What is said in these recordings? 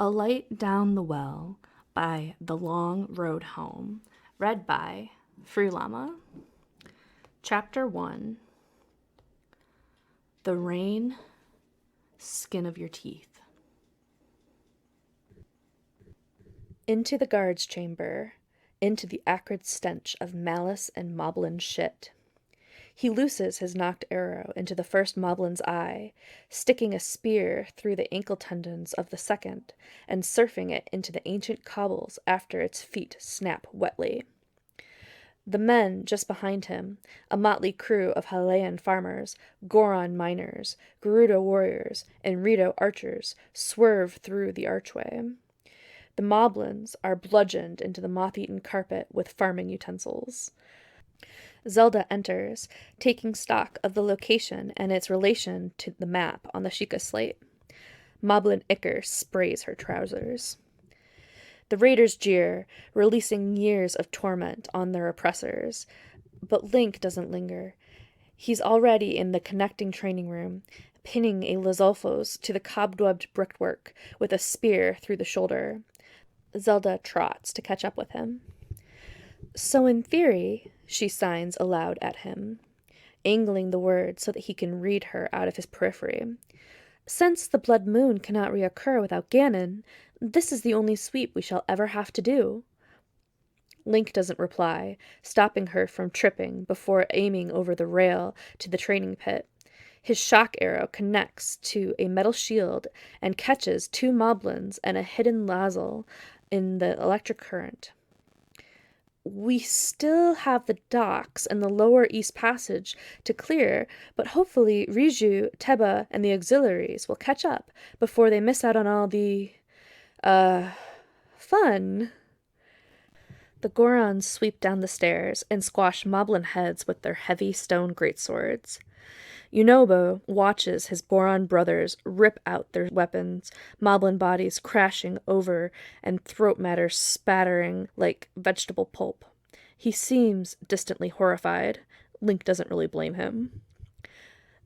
A Light Down the Well by The Long Road Home, read by Frullama. Chapter 1. The Rain, Skin of Your Teeth. Into the guard's chamber, into the acrid stench of malice and moblin shit. He looses his nocked arrow into the first moblin's eye, sticking a spear through the ankle tendons of the second, and surfing it into the ancient cobbles after its feet snap wetly. The men just behind him, a motley crew of Halayan farmers, Goron miners, Gerudo warriors, and Rito archers, swerve through the archway. The moblins are bludgeoned into the moth-eaten carpet with farming utensils. Zelda enters, taking stock of the location and its relation to the map on the Sheikah slate. Moblin Icker sprays her trousers. The raiders jeer, releasing years of torment on their oppressors. But Link doesn't linger. He's already in the connecting training room, pinning a Lizolfos to the cobwebbed brickwork with a spear through the shoulder. Zelda trots to catch up with him. So in theory, she signs aloud at him, angling the words so that he can read her out of his periphery. Since the blood moon cannot reoccur without Ganon, this is the only sweep we shall ever have to do. Link doesn't reply, stopping her from tripping before aiming over the rail to the training pit. His shock arrow connects to a metal shield and catches two moblins and a hidden Lazel in the electric current. We still have the docks and the lower east passage to clear, but hopefully Riju, Teba, and the auxiliaries will catch up before they miss out on all the, fun. The Gorons sweep down the stairs and squash moblin heads with their heavy stone greatswords. Yunobo watches his Goron brothers rip out their weapons, moblin bodies crashing over and throat matter spattering like vegetable pulp. He seems distantly horrified. Link doesn't really blame him.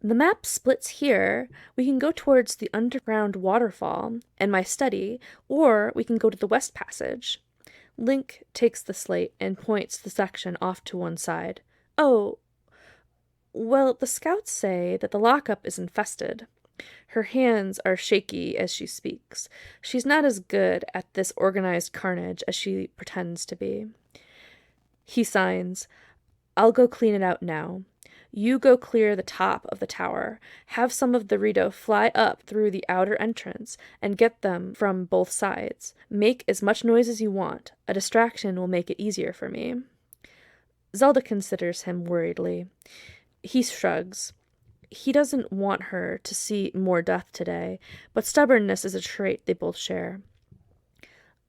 The map splits here. We can go towards the underground waterfall and my study, or we can go to the West Passage. Link takes the slate and points the section off to one side. Oh, well, the scouts say that the lockup is infested. Her hands are shaky as she speaks. She's not as good at this organized carnage as she pretends to be. He signs, I'll go clean it out now. You go clear the top of the tower. Have some of the Rito fly up through the outer entrance and get them from both sides. Make as much noise as you want. A distraction will make it easier for me. Zelda considers him worriedly. He shrugs. He doesn't want her to see more death today, but stubbornness is a trait they both share.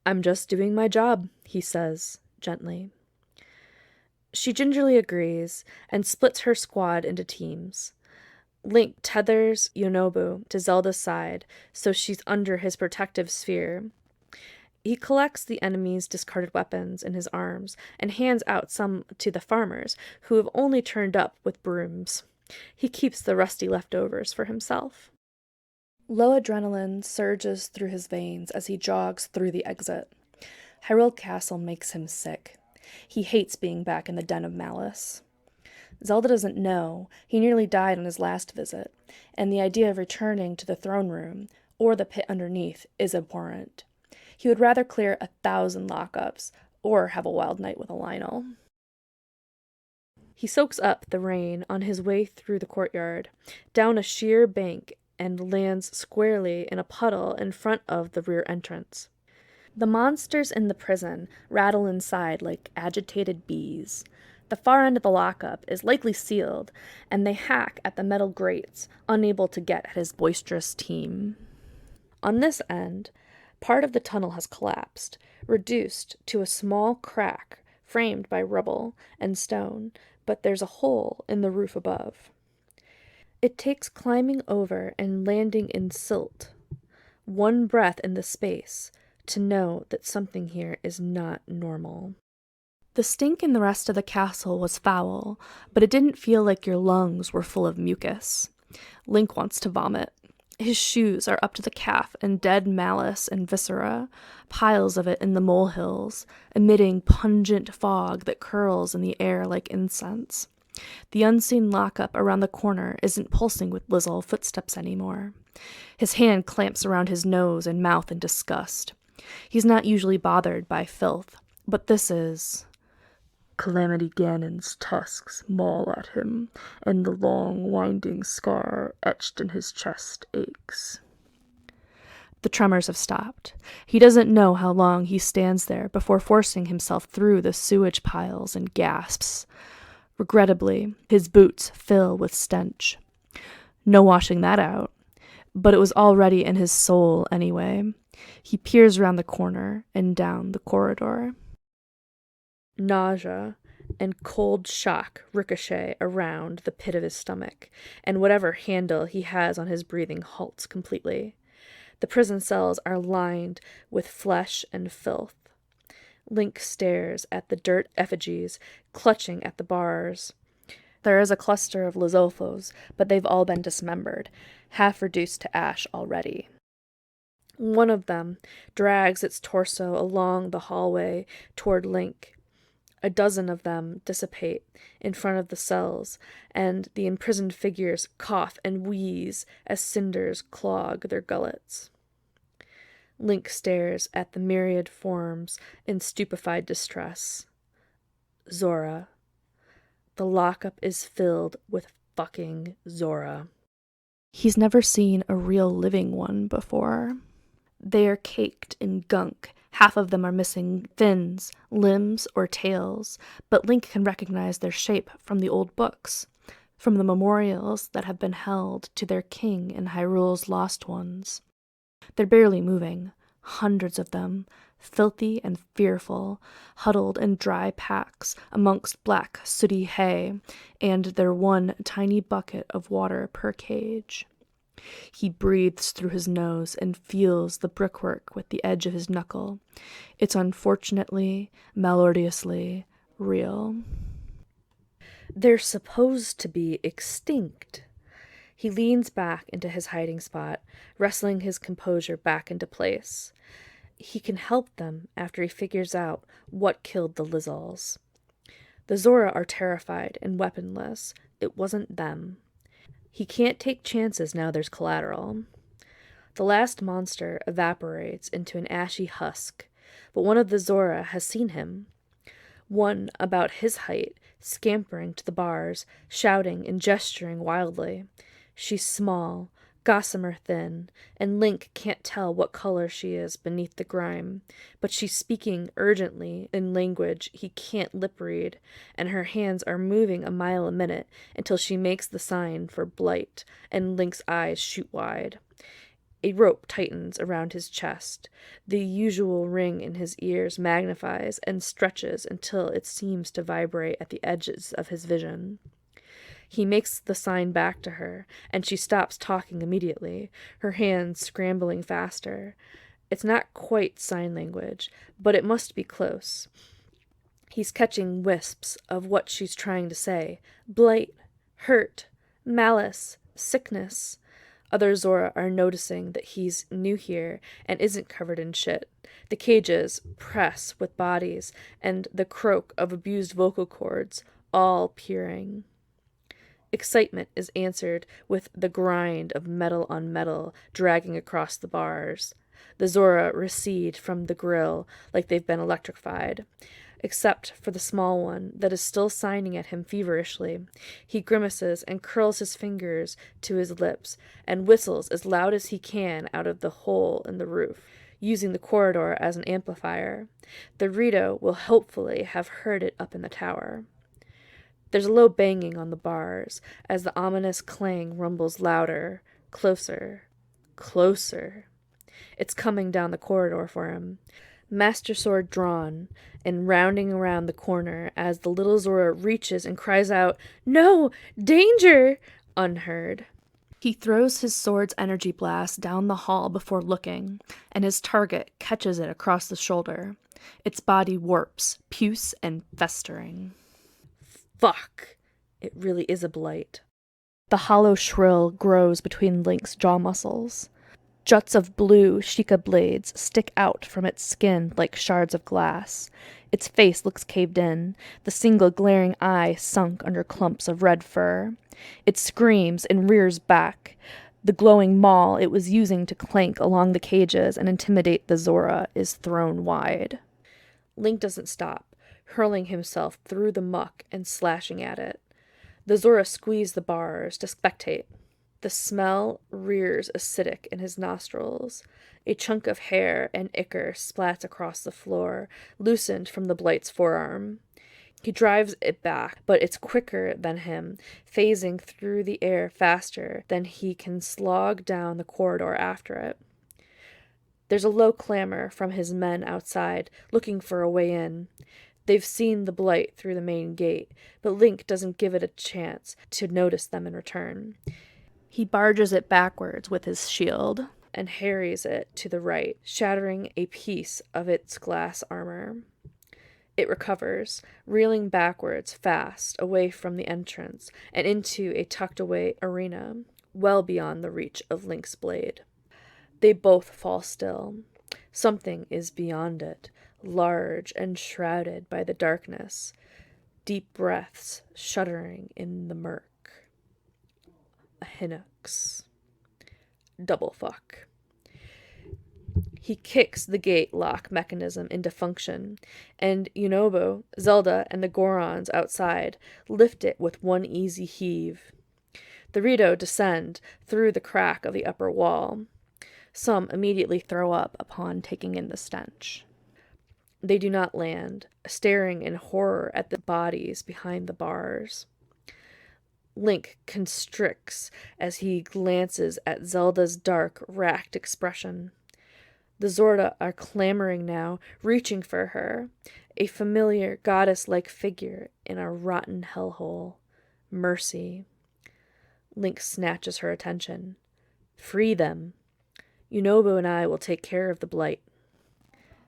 I'm just doing my job, he says, gently. She gingerly agrees and splits her squad into teams. Link tethers Yunobo to Zelda's side so she's under his protective sphere. He collects the enemy's discarded weapons in his arms and hands out some to the farmers who have only turned up with brooms. He keeps the rusty leftovers for himself. Low adrenaline surges through his veins as he jogs through the exit. Hyrule Castle makes him sick. He hates being back in the den of malice. Zelda doesn't know he nearly died on his last visit, and the idea of returning to the throne room, or the pit underneath, is abhorrent. He would rather clear 1,000 lockups, or have a wild night with a Lionel. He soaks up the rain on his way through the courtyard, down a sheer bank, and lands squarely in a puddle in front of the rear entrance. The monsters in the prison rattle inside like agitated bees. The far end of the lockup is likely sealed, and they hack at the metal grates, unable to get at his boisterous team. On this end, part of the tunnel has collapsed, reduced to a small crack framed by rubble and stone, but there's a hole in the roof above. It takes climbing over and landing in silt, one breath in the space, to know that something here is not normal. The stink in the rest of the castle was foul, but it didn't feel like your lungs were full of mucus. Link wants to vomit. His shoes are up to the calf in dead malice and viscera, piles of it in the molehills, emitting pungent fog that curls in the air like incense. The unseen lockup around the corner isn't pulsing with Lizzle footsteps anymore. His hand clamps around his nose and mouth in disgust. He's not usually bothered by filth, but this is. Calamity Ganon's tusks maul at him, and the long, winding scar etched in his chest aches. The tremors have stopped. He doesn't know how long he stands there before forcing himself through the sewage piles and gasps. Regrettably, his boots fill with stench. No washing that out. But it was already in his soul anyway. He peers around the corner and down the corridor. Nausea and cold shock ricochet around the pit of his stomach, and whatever handle he has on his breathing halts completely. The prison cells are lined with flesh and filth. Link stares at the dirt effigies clutching at the bars. There is a cluster of Lizolfos, but they've all been dismembered, half reduced to ash already. One of them drags its torso along the hallway toward Link. A dozen of them dissipate in front of the cells, and the imprisoned figures cough and wheeze as cinders clog their gullets. Link stares at the myriad forms in stupefied distress. Zora. The lockup is filled with fucking Zora. He's never seen a real living one before. They are caked in gunk. Half of them are missing fins, limbs, or tails, but Link can recognize their shape from the old books, from the memorials that have been held to their king and Hyrule's lost ones. They're barely moving, hundreds of them, filthy and fearful, huddled in dry packs amongst black, sooty hay, and their one tiny bucket of water per cage. He breathes through his nose and feels the brickwork with the edge of his knuckle. It's unfortunately, melodiously real. They're supposed to be extinct. He leans back into his hiding spot, wrestling his composure back into place. He can help them after he figures out what killed the Lizzles. The Zora are terrified and weaponless. It wasn't them. He can't take chances now there's collateral. The last monster evaporates into an ashy husk, but one of the Zora has seen him. One about his height, scampering to the bars, shouting and gesturing wildly. She's small, gossamer thin, and Link can't tell what color she is beneath the grime, but she's speaking urgently in language he can't lip-read, and her hands are moving a mile a minute until she makes the sign for blight, and Link's eyes shoot wide. A rope tightens around his chest. The usual ring in his ears magnifies and stretches until it seems to vibrate at the edges of his vision. He makes the sign back to her, and she stops talking immediately, her hands scrambling faster. It's not quite sign language, but it must be close. He's catching wisps of what she's trying to say. Blight, hurt, malice, sickness. Other Zora are noticing that he's new here and isn't covered in shit. The cages press with bodies and the croak of abused vocal cords, all peering. Excitement is answered with the grind of metal on metal dragging across the bars. The Zora recede from the grill like they've been electrified, except for the small one that is still signing at him feverishly. He grimaces and curls his fingers to his lips and whistles as loud as he can out of the hole in the roof, using the corridor as an amplifier. The Rito will hopefully have heard it up in the tower. There's a low banging on the bars as the ominous clang rumbles louder, closer, closer. It's coming down the corridor for him, master sword drawn, and rounding around the corner as the little Zora reaches and cries out, "No! Danger!" unheard. He throws his sword's energy blast down the hall before looking, and his target catches it across the shoulder. Its body warps, puce and festering. Fuck! It really is a blight. The hollow shrill grows between Link's jaw muscles. Juts of blue Sheikah blades stick out from its skin like shards of glass. Its face looks caved in, the single glaring eye sunk under clumps of red fur. It screams and rears back. The glowing maul it was using to clank along the cages and intimidate the Zora is thrown wide. Link doesn't stop, hurling himself through the muck and slashing at it. The Zora squeeze the bars to spectate. The smell rears acidic in his nostrils. A chunk of hair and ichor splats across the floor, loosened from the blight's forearm. He drives it back, but it's quicker than him, phasing through the air faster than he can slog down the corridor after it. There's a low clamor from his men outside, looking for a way in. They've seen the blight through the main gate, but Link doesn't give it a chance to notice them in return. He barges it backwards with his shield and harries it to the right, shattering a piece of its glass armor. It recovers, reeling backwards fast away from the entrance and into a tucked-away arena, well beyond the reach of Link's blade. They both fall still. Something is beyond it, large and shrouded by the darkness, deep breaths shuddering in the murk. A Hinox. Double fuck. He kicks the gate lock mechanism into function, and Yunobo, Zelda, and the Gorons outside lift it with one easy heave. The Rito descend through the crack of the upper wall. Some immediately throw up upon taking in the stench. They do not land, staring in horror at the bodies behind the bars. Link constricts as he glances at Zelda's dark, racked expression. The Zorda are clamoring now, reaching for her, a familiar goddess-like figure in a rotten hellhole. Mercy. Link snatches her attention. Free them. Yunobo and I will take care of the blight.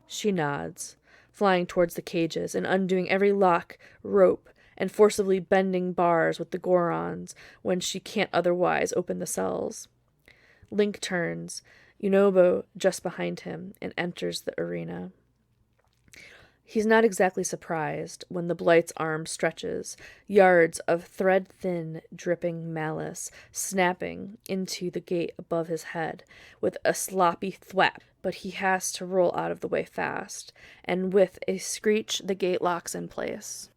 She nods, flying towards the cages and undoing every lock, rope, and forcibly bending bars with the Gorons when she can't otherwise open the cells. Link turns, Yunobo just behind him, and enters the arena. He's not exactly surprised when the blight's arm stretches, yards of thread-thin, dripping malice snapping into the gate above his head with a sloppy thwap, but he has to roll out of the way fast, and with a screech the gate locks in place.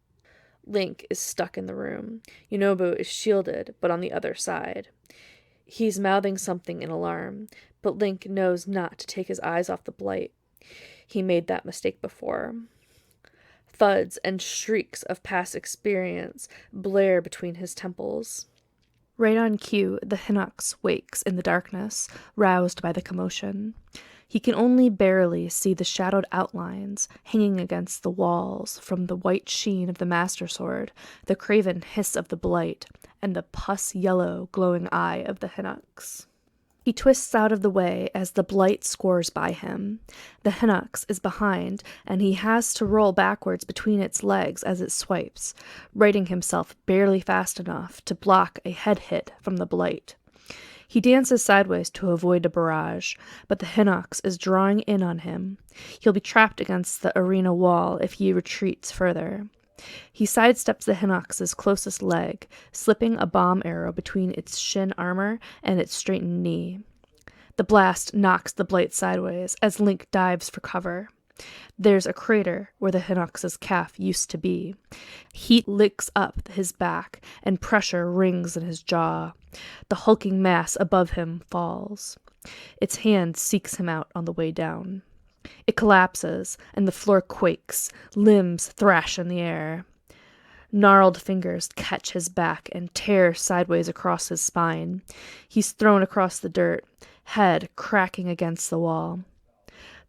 Link is stuck in the room. Yunobo is shielded, but on the other side. He's mouthing something in alarm, but Link knows not to take his eyes off the blight. He made that mistake before. Thuds and shrieks of past experience blare between his temples. Right on cue, the Hinox wakes in the darkness, roused by the commotion. He can only barely see the shadowed outlines hanging against the walls from the white sheen of the Master Sword, the craven hiss of the blight, and the pus-yellow glowing eye of the Hinox. He twists out of the way as the blight scores by him. The Hinox is behind, and he has to roll backwards between its legs as it swipes, righting himself barely fast enough to block a head hit from the blight. He dances sideways to avoid a barrage, but the Hinox is drawing in on him. He'll be trapped against the arena wall if he retreats further. He sidesteps the Hinox's closest leg, slipping a bomb arrow between its shin armor and its straightened knee. The blast knocks the blight sideways as Link dives for cover. There's a crater where the Hinox's calf used to be. Heat licks up his back, and pressure rings in his jaw. The hulking mass above him falls. Its hand seeks him out on the way down. It collapses, and the floor quakes. Limbs thrash in the air. Gnarled fingers catch his back and tear sideways across his spine. He's thrown across the dirt, head cracking against the wall.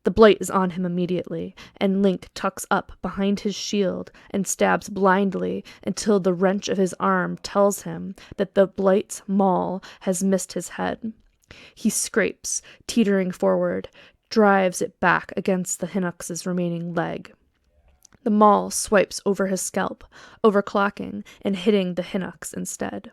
The blight is on him immediately, and Link tucks up behind his shield and stabs blindly until the wrench of his arm tells him that the blight's maul has missed his head. He scrapes, teetering forward, drives it back against the Hinox's remaining leg. The maul swipes over his scalp, overclocking and hitting the Hinox instead.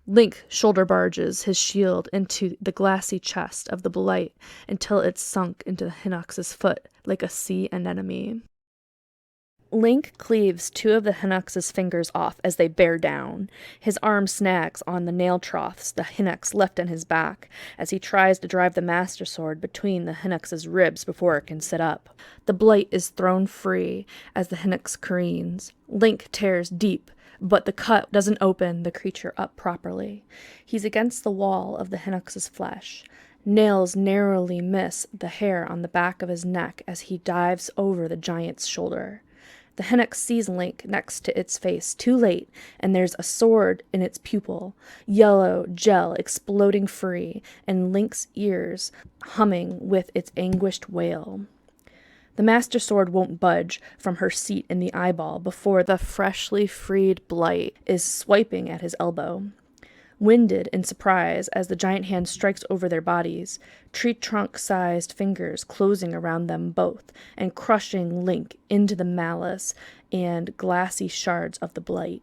Link shoulder barges his shield into the glassy chest of the blight until it sunk into the Hinox's foot like a sea anemone. Link cleaves two of the Hinox's fingers off as they bear down. His arm snags on the nail troughs the Hinox left in his back as he tries to drive the Master Sword between the Hinox's ribs before it can sit up. The blight is thrown free as the Hinox careens. Link tears deep, but the cut doesn't open the creature up properly. He's against the wall of the Hinox's flesh. Nails narrowly miss the hair on the back of his neck as he dives over the giant's shoulder. The Hinox sees Link next to its face too late, and there's a sword in its pupil, yellow gel exploding free, and Link's ears humming with its anguished wail. The Master Sword won't budge from her seat in the eyeball before the freshly freed blight is swiping at his elbow. Winded in surprise as the giant hand strikes over their bodies, tree-trunk-sized fingers closing around them both and crushing Link into the malice and glassy shards of the blight.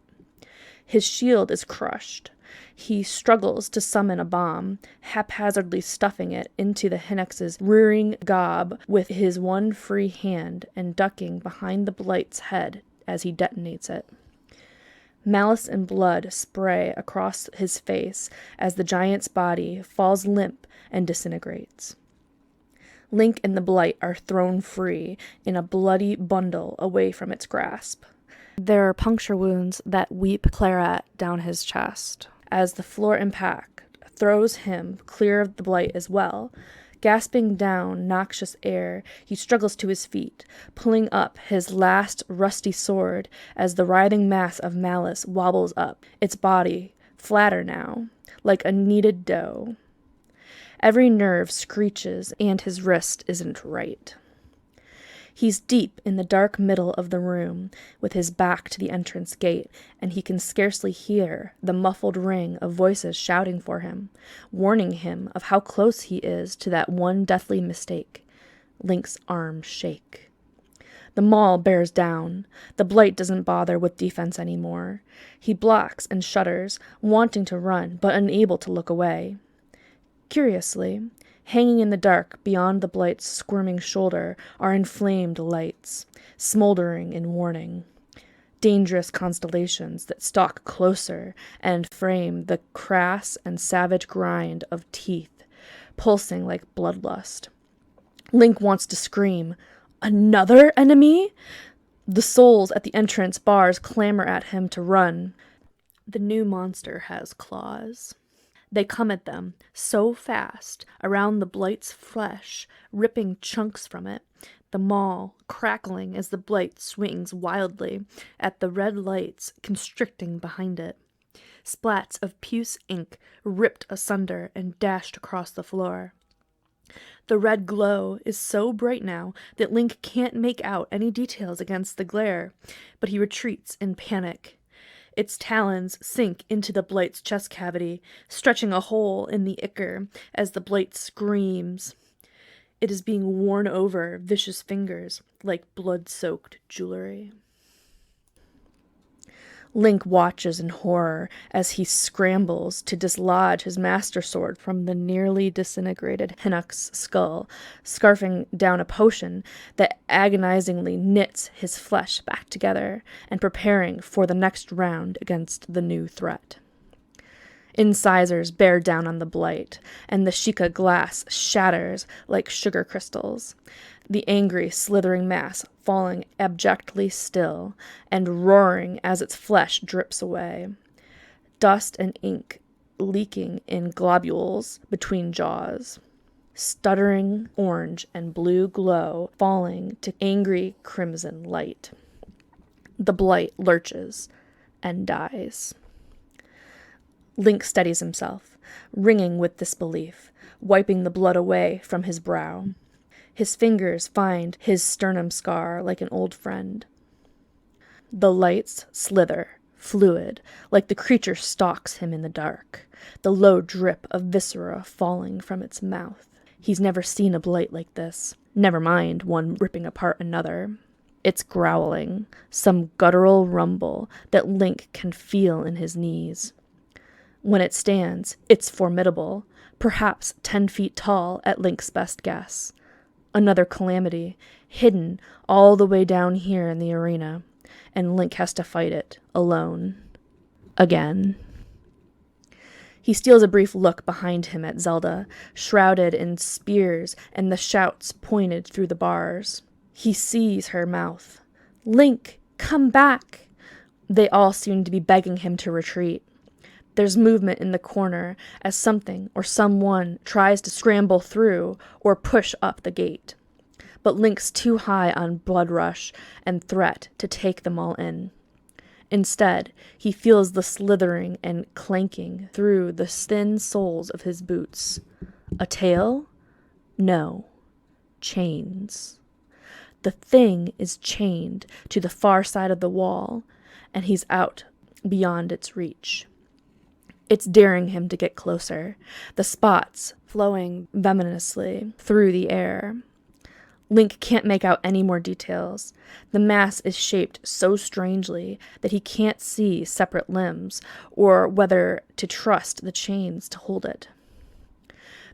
His shield is crushed. He struggles to summon a bomb, haphazardly stuffing it into the Hinox's rearing gob with his one free hand and ducking behind the blight's head as he detonates it. Malice and blood spray across his face as the giant's body falls limp and disintegrates. Link and the blight are thrown free in a bloody bundle away from its grasp. There are puncture wounds that weep claret down his chest as the floor impact throws him clear of the blight as well. Gasping down noxious air, he struggles to his feet, pulling up his last rusty sword as the writhing mass of malice wobbles up, its body flatter now, like a kneaded dough. Every nerve screeches, and his wrist isn't right. He's deep in the dark middle of the room, with his back to the entrance gate, and he can scarcely hear the muffled ring of voices shouting for him, warning him of how close he is to that one deathly mistake. Link's arms shake. The maul bears down. The blight doesn't bother with defense anymore. He blocks and shudders, wanting to run, but unable to look away. Curiously, hanging in the dark beyond the blight's squirming shoulder are inflamed lights, smoldering in warning. Dangerous constellations that stalk closer and frame the crass and savage grind of teeth, pulsing like bloodlust. Link wants to scream, "Another enemy?" The souls at the entrance bars clamor at him to run. The new monster has claws. They come at them so fast, around the blight's flesh, ripping chunks from it, the maw crackling as the blight swings wildly at the red lights constricting behind it. Splats of puce ink ripped asunder and dashed across the floor. The red glow is so bright now that Link can't make out any details against the glare, but he retreats in panic. Its talons sink into the blight's chest cavity, stretching a hole in the ichor as the blight screams. It is being worn over vicious fingers like blood-soaked jewelry. Link watches in horror as he scrambles to dislodge his master sword from the nearly disintegrated Hinox's skull, scarfing down a potion that agonizingly knits his flesh back together, and preparing for the next round against the new threat. Incisors bear down on the blight, and the Sheikah glass shatters like sugar crystals. The angry, slithering mass falling abjectly still and roaring as its flesh drips away. Dust and ink leaking in globules between jaws. Stuttering orange and blue glow falling to angry crimson light. The blight lurches and dies. Link steadies himself, ringing with disbelief, wiping the blood away from his brow. His fingers find his sternum scar like an old friend. The lights slither, fluid, like the creature stalks him in the dark, the low drip of viscera falling from its mouth. He's never seen a blight like this, never mind one ripping apart another. It's growling, some guttural rumble that Link can feel in his knees. When it stands, it's formidable, perhaps 10 feet tall at Link's best guess. Another calamity, hidden all the way down here in the arena, and Link has to fight it alone. Again. He steals a brief look behind him at Zelda, shrouded in spears and the shouts pointed through the bars. He sees her mouth. "Link, come back!" They all seem to be begging him to retreat. There's movement in the corner as something or someone tries to scramble through or push up the gate. But Link's too high on blood rush and threat to take them all in. Instead, he feels the slithering and clanking through the thin soles of his boots. A tail? No. Chains. The thing is chained to the far side of the wall, and he's out beyond its reach. It's daring him to get closer, the spots flowing venomously through the air. Link can't make out any more details. The mass is shaped so strangely that he can't see separate limbs or whether to trust the chains to hold it.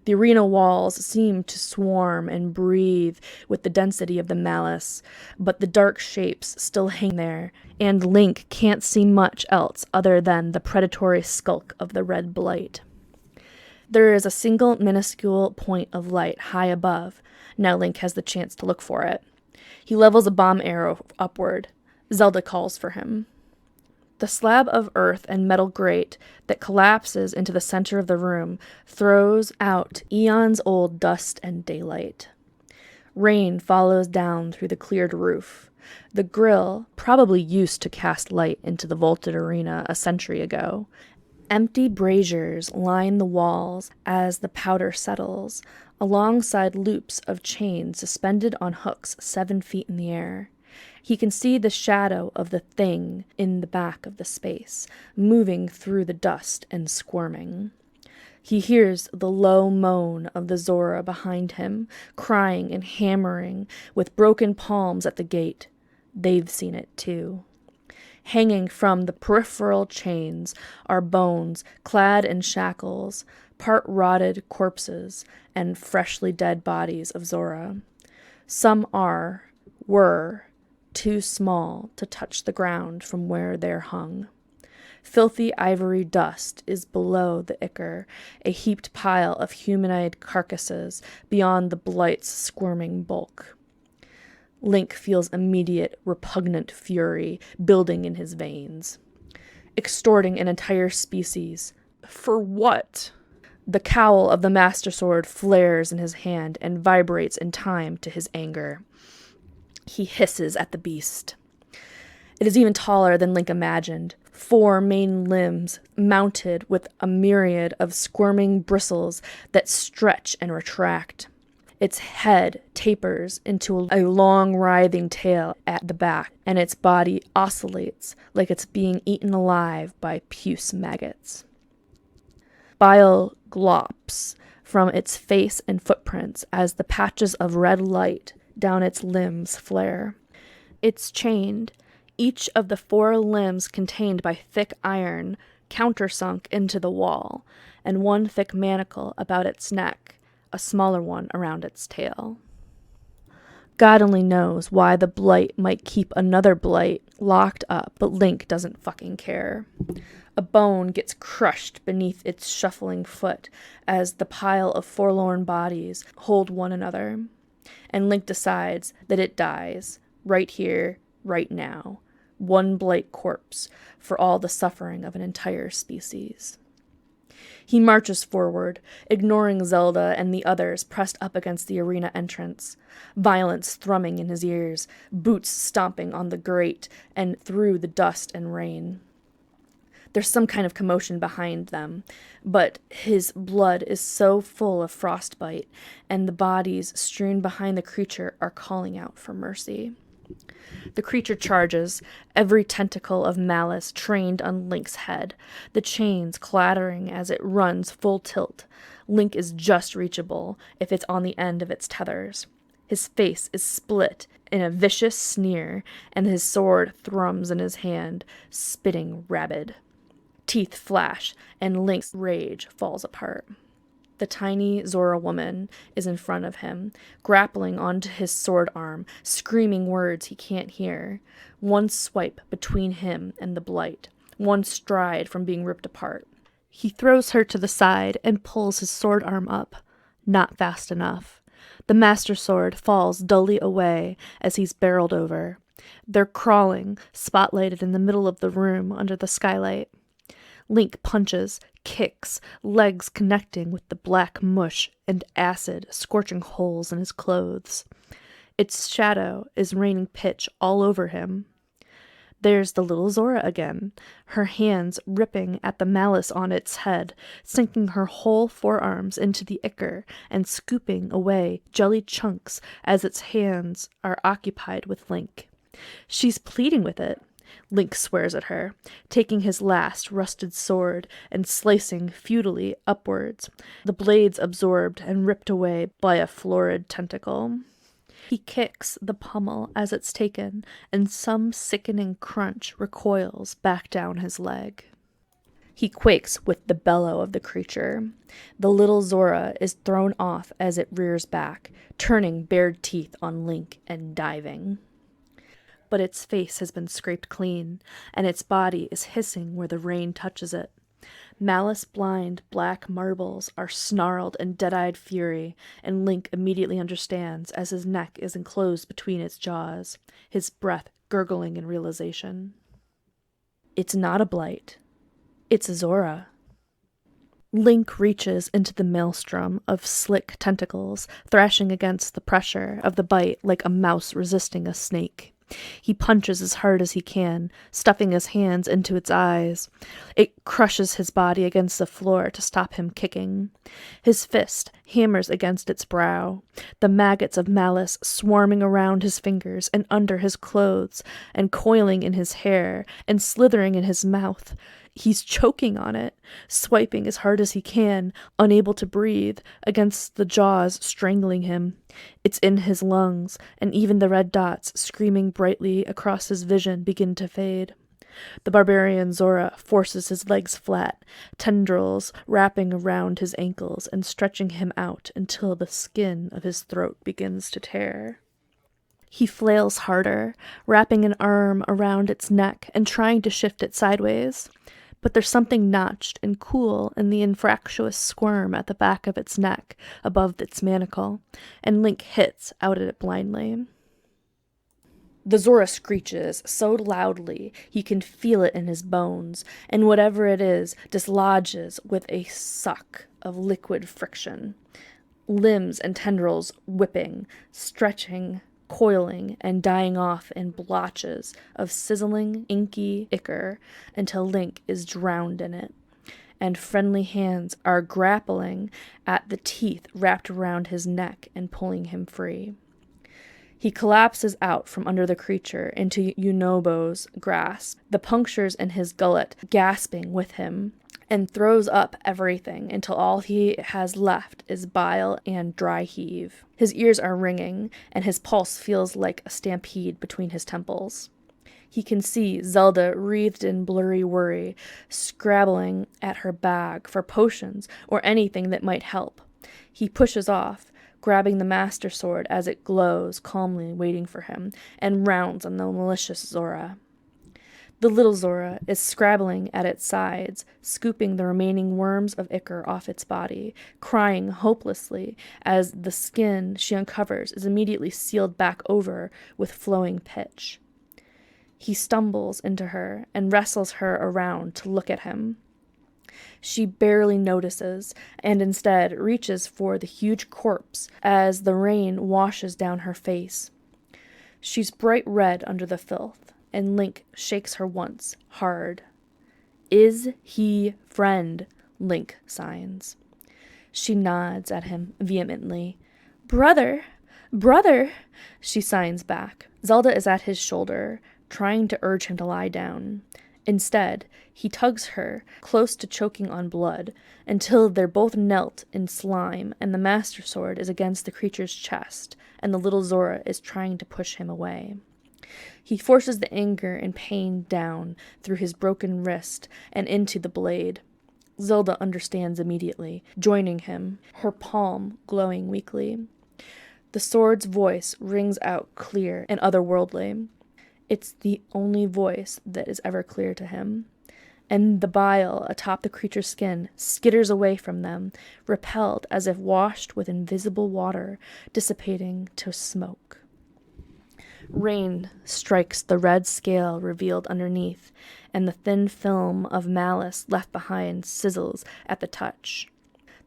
The arena walls seem to swarm and breathe with the density of the malice, but the dark shapes still hang there, and Link can't see much else other than the predatory skulk of the red blight. There is a single minuscule point of light high above. Now Link has the chance to look for it. He levels a bomb arrow upward. Zelda calls for him. The slab of earth and metal grate that collapses into the center of the room throws out eons-old dust and daylight. Rain follows down through the cleared roof. The grill probably used to cast light into the vaulted arena a century ago. Empty braziers line the walls as the powder settles, alongside loops of chain suspended on hooks 7 feet in the air. He can see the shadow of the thing in the back of the space, moving through the dust and squirming. He hears the low moan of the Zora behind him, crying and hammering with broken palms at the gate. They've seen it too. Hanging from the peripheral chains are bones clad in shackles, part-rotted corpses, and freshly dead bodies of Zora. Some were, too small to touch the ground from where they're hung. Filthy ivory dust is below the ichor, a heaped pile of humanoid carcasses beyond the blight's squirming bulk. Link feels immediate, repugnant fury building in his veins. Extorting an entire species. For what? The cowl of the Master Sword flares in his hand and vibrates in time to his anger. He hisses at the beast. It is even taller than Link imagined. 4 main limbs mounted with a myriad of squirming bristles that stretch and retract. Its head tapers into a long, writhing tail at the back, and its body oscillates like it's being eaten alive by puce maggots. Bile glops from its face and footprints as the patches of red light down its limbs flare. It's chained, each of the 4 limbs contained by thick iron, countersunk into the wall, and 1 thick manacle about its neck, a smaller one around its tail. God only knows why the blight might keep another blight locked up, but Link doesn't fucking care. A bone gets crushed beneath its shuffling foot as the pile of forlorn bodies hold one another. And Link decides that it dies, right here, right now. 1 blight corpse for all the suffering of an entire species. He marches forward, ignoring Zelda and the others pressed up against the arena entrance, violence thrumming in his ears, boots stomping on the grate and through the dust and rain. There's some kind of commotion behind them, but his blood is so full of frostbite, and the bodies strewn behind the creature are calling out for mercy. The creature charges, every tentacle of malice trained on Link's head, the chains clattering as it runs full tilt. Link is just reachable if it's on the end of its tethers. His face is split in a vicious sneer, and his sword thrums in his hand, spitting rabid. Teeth flash, and Link's rage falls apart. The tiny Zora woman is in front of him, grappling onto his sword arm, screaming words he can't hear. One swipe between him and the blight, one stride from being ripped apart. He throws her to the side and pulls his sword arm up. Not fast enough. The master sword falls dully away as he's barreled over. They're crawling, spotlighted in the middle of the room under the skylight. Link punches, kicks, legs connecting with the black mush and acid scorching holes in his clothes. Its shadow is raining pitch all over him. There's the little Zora again, her hands ripping at the malice on its head, sinking her whole forearms into the ichor and scooping away jelly chunks as its hands are occupied with Link. She's pleading with it. Link swears at her, taking his last rusted sword and slicing futilely upwards, the blades absorbed and ripped away by a florid tentacle. He kicks the pommel as it's taken, and some sickening crunch recoils back down his leg. He quakes with the bellow of the creature. The little Zora is thrown off as it rears back, turning bared teeth on Link and diving. But its face has been scraped clean, and its body is hissing where the rain touches it. Malice-blind black marbles are snarled in dead-eyed fury, and Link immediately understands as his neck is enclosed between its jaws, his breath gurgling in realization. It's not a blight. It's a Zora. Link reaches into the maelstrom of slick tentacles, thrashing against the pressure of the bite like a mouse resisting a snake. He punches as hard as he can, stuffing his hands into its eyes. It crushes his body against the floor to stop him kicking. His fist hammers against its brow, the maggots of malice swarming around his fingers and under his clothes, and coiling in his hair, and slithering in his mouth. He's choking on it, swiping as hard as he can, unable to breathe, against the jaws strangling him. It's in his lungs, and even the red dots screaming brightly across his vision begin to fade. The barbarian Zora forces his legs flat, tendrils wrapping around his ankles and stretching him out until the skin of his throat begins to tear. He flails harder, wrapping an arm around its neck and trying to shift it sideways. But there's something notched and cool in the infractuous squirm at the back of its neck, above its manacle, and Link hits out at it blindly. The Zora screeches so loudly he can feel it in his bones, and whatever it is dislodges with a suck of liquid friction. Limbs and tendrils whipping, stretching, coiling and dying off in blotches of sizzling, inky ichor until Link is drowned in it, and friendly hands are grappling at the teeth wrapped around his neck and pulling him free. He collapses out from under the creature into Yunobo's grasp, the punctures in his gullet gasping with him, and throws up everything until all he has left is bile and dry heave. His ears are ringing, and his pulse feels like a stampede between his temples. He can see Zelda wreathed in blurry worry, scrabbling at her bag for potions or anything that might help. He pushes off, grabbing the master sword as it glows, calmly waiting for him, and rounds on the malicious Zora. The little Zora is scrabbling at its sides, scooping the remaining worms of ichor off its body, crying hopelessly as the skin she uncovers is immediately sealed back over with flowing pitch. He stumbles into her and wrestles her around to look at him. She barely notices, and instead reaches for the huge corpse as the rain washes down her face. She's bright red under the filth, and Link shakes her once, hard. "Is he friend?" Link signs. She nods at him vehemently. "Brother! Brother!" she signs back. Zelda is at his shoulder, trying to urge him to lie down. Instead, he tugs her, close to choking on blood, until they're both knelt in slime and the master sword is against the creature's chest, and the little Zora is trying to push him away. He forces the anger and pain down through his broken wrist and into the blade. Zelda understands immediately, joining him, her palm glowing weakly. The sword's voice rings out clear and otherworldly. It's the only voice that is ever clear to him. And the bile atop the creature's skin skitters away from them, repelled as if washed with invisible water, dissipating to smoke. Rain strikes the red scale revealed underneath, and the thin film of malice left behind sizzles at the touch.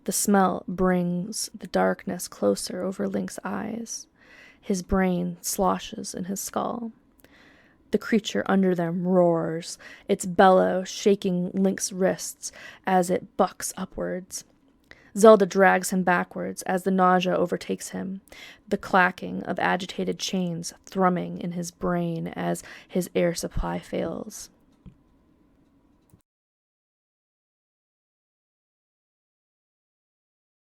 The smell brings the darkness closer over Link's eyes. His brain sloshes in his skull. The creature under them roars, its bellow shaking Link's wrists as it bucks upwards. Zelda drags him backwards as the nausea overtakes him, the clacking of agitated chains thrumming in his brain as his air supply fails.